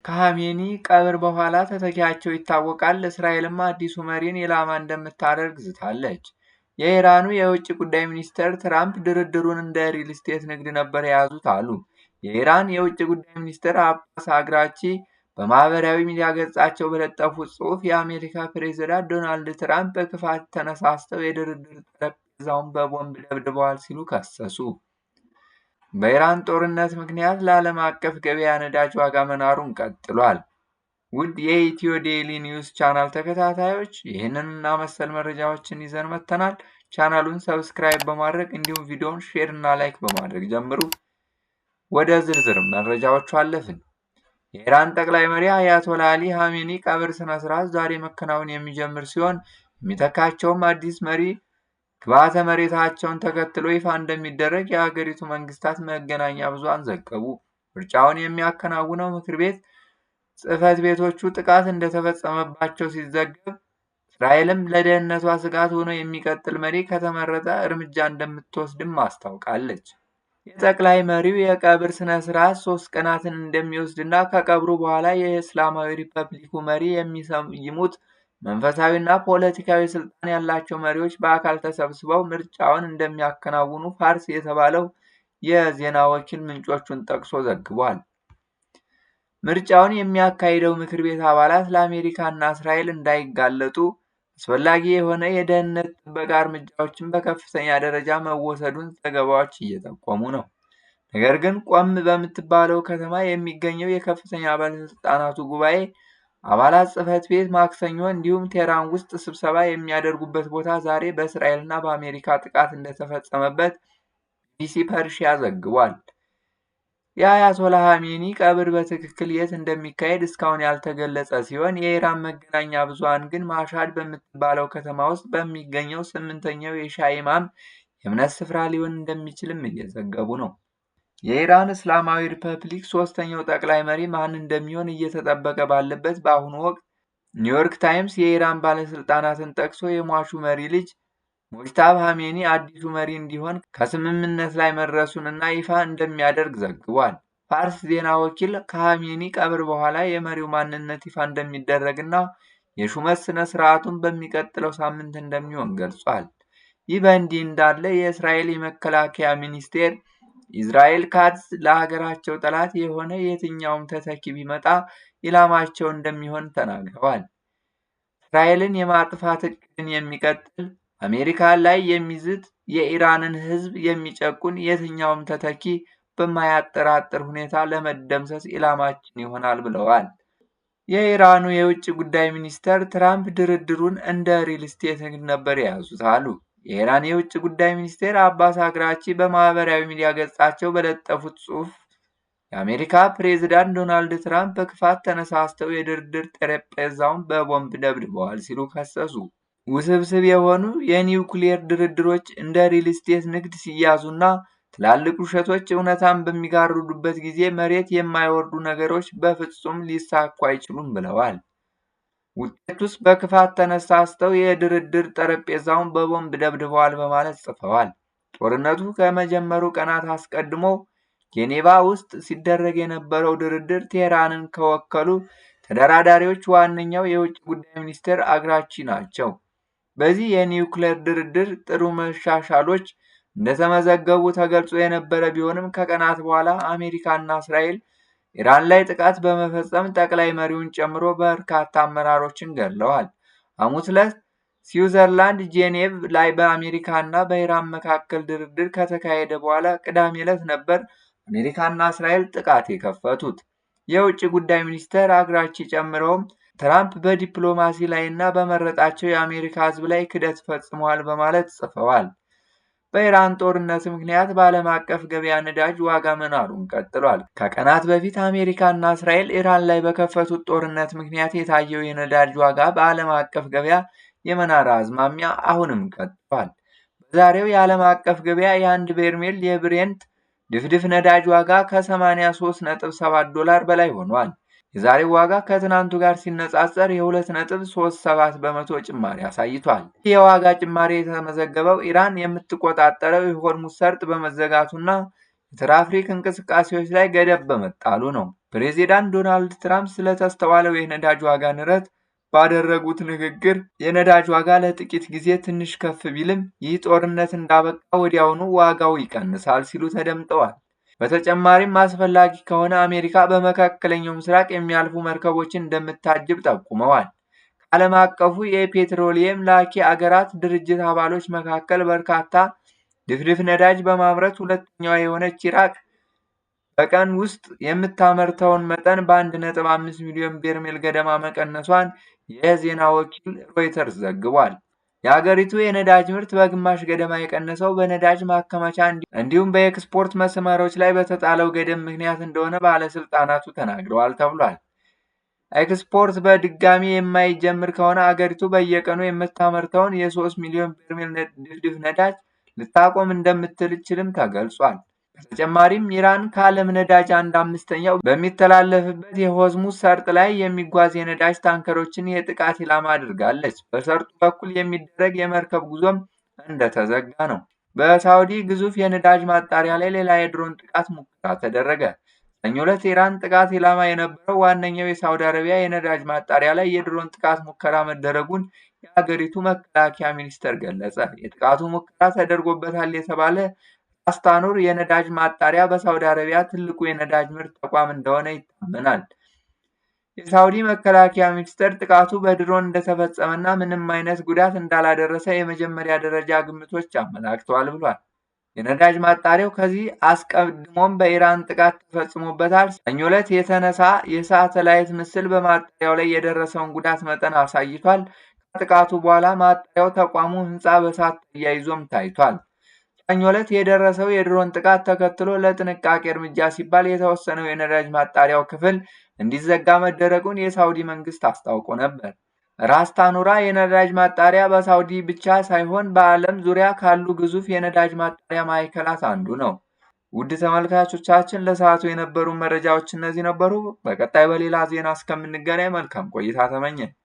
ከኻሜኒ ቀብር በኋላ ተተኪያቸው ይታወቃል። እስራኤልም አዲሱ መሪን ኢላማ እንደምታደርግ ዝታለች። የኢራኑ የውጭ ጉዳይ ሚኒስትር ትራምፕ ድርድሩን እንደ ሪል ስቴት ንግድ ነበር የያዙት አሉ። የኢራን የውጭ ጉዳይ ሚኒስትር አባስ አግራቺ በማህበራዊ ሚዲያ ገጻቸው በለጠፉት ጽሑፍ የአሜሪካ ፕሬዝዳንት ዶናልድ ትራምፕ በክፋት ተነሳስተው የድርድር ጠረጴዛውን በቦምብ ደብድበዋል ሲሉ ከሰሱ። በኢራን ጦርነት ምክንያት ለዓለም አቀፍ ገበያ ነዳጅ ዋጋ መናሩን ቀጥሏል። ውድ የኢትዮ ዴይሊ ኒውስ ቻናል ተከታታዮች ይህንንና መሰል መረጃዎችን ይዘን መጥተናል። ቻናሉን ሰብስክራይብ በማድረግ እንዲሁም ቪዲዮውን ሼር እና ላይክ በማድረግ ጀምሩ። ወደ ዝርዝር መረጃዎቹ አለፍን። የኢራን ጠቅላይ መሪ አያቶላ አሊ ኻሜኒ ቀብር ስነ ስርዓት ዛሬ መከናወን የሚጀምር ሲሆን የሚተካቸውም አዲስ መሪ ግብዓተ መሬታቸውን ተከትሎ ይፋ እንደሚደረግ የሀገሪቱ መንግስታት መገናኛ ብዙሃን ዘገቡ። ምርጫውን የሚያከናውነው ምክር ቤት ጽሕፈት ቤቶቹ ጥቃት እንደተፈጸመባቸው ሲዘገብ፣ እስራኤልም ለደህንነቷ ስጋት ሆኖ የሚቀጥል መሪ ከተመረጠ እርምጃ እንደምትወስድም አስታውቃለች። የጠቅላይ መሪው የቀብር ስነ ስርዓት 3 ቀናትን እንደሚወስድና ከቀብሩ በኋላ የእስላማዊ ሪፐብሊኩ መሪ የሚሰይሙት መንፈሳዊና ፖለቲካዊ ስልጣን ያላቸው መሪዎች በአካል ተሰብስበው ምርጫውን እንደሚያከናውኑ ፋርስ የተባለው የዜና ወኪል ምንጮቹን ጠቅሶ ዘግቧል። ምርጫውን የሚያካሂደው ምክር ቤት አባላት ለአሜሪካና እስራኤል እንዳይጋለጡ አስፈላጊ የሆነ የደህንነት ጥበቃ እርምጃዎችን በከፍተኛ ደረጃ መወሰዱን ዘገባዎች እየጠቆሙ ነው። ነገር ግን ቆም በምትባለው ከተማ የሚገኘው የከፍተኛ ባለስልጣናቱ ጉባኤ አባላት ጽሕፈት ቤት ማክሰኞ እንዲሁም ቴህራን ውስጥ ስብሰባ የሚያደርጉበት ቦታ ዛሬ በእስራኤልና በአሜሪካ ጥቃት እንደተፈጸመበት ቢቢሲ ፐርሺያ ዘግቧል። የአያቶላ ኻሜኒ ቀብር በትክክል የት እንደሚካሄድ እስካሁን ያልተገለጸ ሲሆን የኢራን መገናኛ ብዙሃን ግን ማሻድ በምትባለው ከተማ ውስጥ በሚገኘው 8ኛው የሻህ ኢማም የእምነት ስፍራ ሊሆን እንደሚችልም እየዘገቡ ነው። የኢራን እስላማዊ ሪፐብሊክ 3ኛው ጠቅላይ መሪ ማን እንደሚሆን እየተጠበቀ ባለበት በአሁኑ ወቅት ኒውዮርክ ታይምስ የኢራን ባለስልጣናትን ጠቅሶ የሟቹ መሪ ልጅ ሙጅታባ ኻሜኒ አዲሱ መሪ እንዲሆን ከስምምነት ላይ መድረሱንና ይፋ እንደሚያደርግ ዘግቧል። ፋርስ ዜና ወኪል ከኻሜኒ ቀብር በኋላ የመሪው ማንነት ይፋ እንደሚደረግና የሹመት ስነ ስርዓቱን በሚቀጥለው ሳምንት እንደሚሆን ገልጿል። ይህ በእንዲህ እንዳለ የእስራኤል የመከላከያ ሚኒስቴር ኢስራኤል ካትዝ ለሀገራቸው ጠላት የሆነ የትኛውም ተተኪ ቢመጣ ኢላማቸው እንደሚሆን ተናግረዋል። እስራኤልን የማጥፋት እቅድን የሚቀጥል አሜሪካን ላይ የሚዝት የኢራንን ሕዝብ የሚጨቁን የትኛውም ተተኪ በማያጠራጥር ሁኔታ ለመደምሰስ ኢላማችን ይሆናል ብለዋል። የኢራኑ የውጭ ጉዳይ ሚኒስትር ትራምፕ ድርድሩን እንደ ሪል ስቴት ንግድ ነበር የያዙት አሉ። የኢራን የውጭ ጉዳይ ሚኒስቴር አባስ አግራቺ በማህበራዊ ሚዲያ ገጻቸው በለጠፉት ጽሑፍ የአሜሪካ ፕሬዝዳንት ዶናልድ ትራምፕ በክፋት ተነሳስተው የድርድር ጠረጴዛውን በቦምብ ደብድበዋል ሲሉ ከሰሱ። ውስብስብ የሆኑ የኒውክሌር ድርድሮች እንደ ሪል ስቴት ንግድ ሲያዙና ትላልቅ ውሸቶች እውነታን በሚጋርዱበት ጊዜ መሬት የማይወርዱ ነገሮች በፍጹም ሊሳኩ አይችሉም ብለዋል። ውጤቱስ በክፋት ተነሳስተው የድርድር ጠረጴዛውን በቦምብ ደብድበዋል በማለት ጽፈዋል። ጦርነቱ ከመጀመሩ ቀናት አስቀድሞ ጄኔቫ ውስጥ ሲደረግ የነበረው ድርድር ቴህራንን ከወከሉ ተደራዳሪዎች ዋነኛው የውጭ ጉዳይ ሚኒስትር አግራቺ ናቸው። በዚህ የኒውክሌር ድርድር ጥሩ መሻሻሎች እንደተመዘገቡ ተገልጾ የነበረ ቢሆንም ከቀናት በኋላ አሜሪካና እስራኤል ኢራን ላይ ጥቃት በመፈጸም ጠቅላይ መሪውን ጨምሮ በርካታ አመራሮችን ገድለዋል። ሐሙስ ዕለት ስዊዘርላንድ ጄኔቭ ላይ በአሜሪካና በኢራን መካከል ድርድር ከተካሄደ በኋላ ቅዳሜ ዕለት ነበር አሜሪካና እስራኤል ጥቃት የከፈቱት። የውጭ ጉዳይ ሚኒስትር አግራቺ ጨምረውም ትራምፕ በዲፕሎማሲ ላይና በመረጣቸው የአሜሪካ ሕዝብ ላይ ክህደት ፈጽመዋል በማለት ጽፈዋል። በኢራን ጦርነት ምክንያት በዓለም አቀፍ ገበያ ነዳጅ ዋጋ መናሩን ቀጥሏል። ከቀናት በፊት አሜሪካና እስራኤል ኢራን ላይ በከፈቱት ጦርነት ምክንያት የታየው የነዳጅ ዋጋ በዓለም አቀፍ ገበያ የመናር አዝማሚያ አሁንም ቀጥሏል። በዛሬው የዓለም አቀፍ ገበያ የአንድ በርሜል የብሬንት ድፍድፍ ነዳጅ ዋጋ ከ83.7 $በላይ ሆኗል። የዛሬው ዋጋ ከትናንቱ ጋር ሲነጻጸር የ2.37 በመቶ ጭማሪ አሳይቷል። ይህ የዋጋ ጭማሪ የተመዘገበው ኢራን የምትቆጣጠረው የሆርሙዝ ሰርጥ በመዘጋቱና የትራፊክ እንቅስቃሴዎች ላይ ገደብ በመጣሉ ነው። ፕሬዚዳንት ዶናልድ ትራምፕ ስለተስተዋለው የነዳጅ ዋጋ ንረት ባደረጉት ንግግር የነዳጅ ዋጋ ለጥቂት ጊዜ ትንሽ ከፍ ቢልም ይህ ጦርነት እንዳበቃ ወዲያውኑ ዋጋው ይቀንሳል ሲሉ ተደምጠዋል። በተጨማሪም አስፈላጊ ከሆነ አሜሪካ በመካከለኛው ምስራቅ የሚያልፉ መርከቦችን እንደምታጅብ ጠቁመዋል። ከዓለም አቀፉ የፔትሮሊየም ላኪ አገራት ድርጅት አባሎች መካከል በርካታ ድፍድፍ ነዳጅ በማምረት ሁለተኛዋ የሆነች ኢራቅ በቀን ውስጥ የምታመርተውን መጠን በ1.5 ሚሊዮን በርሜል ገደማ መቀነሷን የዜና ወኪል ሮይተርስ ዘግቧል። የአገሪቱ የነዳጅ ምርት በግማሽ ገደማ የቀነሰው በነዳጅ ማከማቻ እንዲሁም በኤክስፖርት መስመሮች ላይ በተጣለው ገደብ ምክንያት እንደሆነ ባለስልጣናቱ ተናግረዋል ተብሏል። ኤክስፖርት በድጋሚ የማይጀምር ከሆነ አገሪቱ በየቀኑ የምታመርተውን የ3 ሚሊዮን በርሜል ድፍድፍ ነዳጅ ልታቆም እንደምትችልም ተገልጿል። በተጨማሪም ኢራን ከዓለም ነዳጅ 1/5ኛው በሚተላለፍበት የሆርሙዝ ሰርጥ ላይ የሚጓዙ የነዳጅ ታንከሮችን የጥቃት ኢላማ አድርጋለች። በሰርጡ በኩል የሚደረግ የመርከብ ጉዞም እንደተዘጋ ነው። በሳውዲ ግዙፍ የነዳጅ ማጣሪያ ላይ ሌላ የድሮን ጥቃት ሙከራ ተደረገ። ሰኞ ዕለት ኢራን ጥቃት ኢላማ የነበረው ዋነኛው የሳውዲ አረቢያ የነዳጅ ማጣሪያ ላይ የድሮን ጥቃት ሙከራ መደረጉን የሀገሪቱ መከላከያ ሚኒስቴር ገለጸ። የጥቃቱ ሙከራ ተደርጎበታል የተባለ ራስ ታኑር የነዳጅ ማጣሪያ በሳውዲ አረቢያ ትልቁ የነዳጅ ምርት ተቋም እንደሆነ ይታመናል። የሳውዲ መከላከያ ሚኒስቴር ጥቃቱ በድሮን እንደተፈጸመና ምንም አይነት ጉዳት እንዳላደረሰ የመጀመሪያ ደረጃ ግምቶች አመላክተዋል ብሏል። የነዳጅ ማጣሪያው ከዚህ አስቀድሞም በኢራን ጥቃት ተፈጽሞበታል። ሰኞ ዕለት የተነሳ የሳተላይት ምስል በማጣሪያው ላይ የደረሰውን ጉዳት መጠን አሳይቷል። ከጥቃቱ በኋላ ማጣሪያው ተቋሙ ሕንፃ በእሳት ተያይዞም ታይቷል። ሰኞ ዕለት የደረሰው የድሮን ጥቃት ተከትሎ ለጥንቃቄ እርምጃ ሲባል የተወሰነው የነዳጅ ማጣሪያው ክፍል እንዲዘጋ መደረጉን የሳውዲ መንግስት አስታውቆ ነበር። ራስ ታኑራ የነዳጅ ማጣሪያ በሳውዲ ብቻ ሳይሆን በዓለም ዙሪያ ካሉ ግዙፍ የነዳጅ ማጣሪያ ማዕከላት አንዱ ነው። ውድ ተመልካቾቻችን ለሰዓቱ የነበሩ መረጃዎች እነዚህ ነበሩ። በቀጣይ በሌላ ዜና እስከምንገናኝ መልካም ቆይታ ተመኘን።